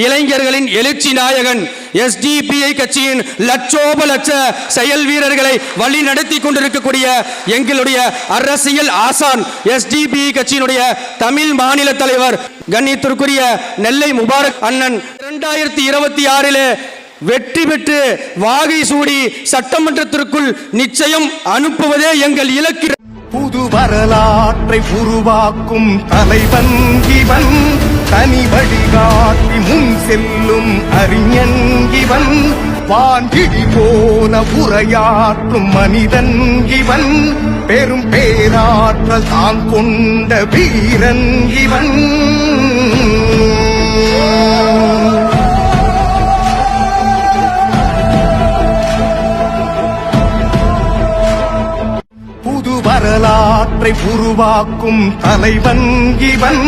இளைஞர்களின் எழுச்சி நாயகன் எஸ்டிபிஐ கட்சியின் லட்சோப லட்ச செயல் வீரர்களை வழி நடத்தி கொண்டிருக்கக்கூடிய எங்களுடைய அரசியல் ஆசான் எஸ்டிபிஐ கட்சியினுடைய தமிழ் மாநில தலைவர் கண்ணியத்திற்குரிய நெல்லை முபாரக் அண்ணன் 2026 வெற்றி பெற்று வாகை சூடி சட்டமன்றத்திற்குள் நிச்சயம் அனுப்புவதே எங்கள் இலக்கு. புது வரலாற்றை உருவாக்கும் தலைவன் இவன், தனி வழிகாட்டி முன் செல்லும் அறிஞன் இவன், வான்கிடி போல உரையாற்றும் மனிதன் இவன், பெரும் பேராற்றல் தான் கொண்ட வீரன் இவன். வரலாற்றை உருவாக்கும் தலைவன் இவன்.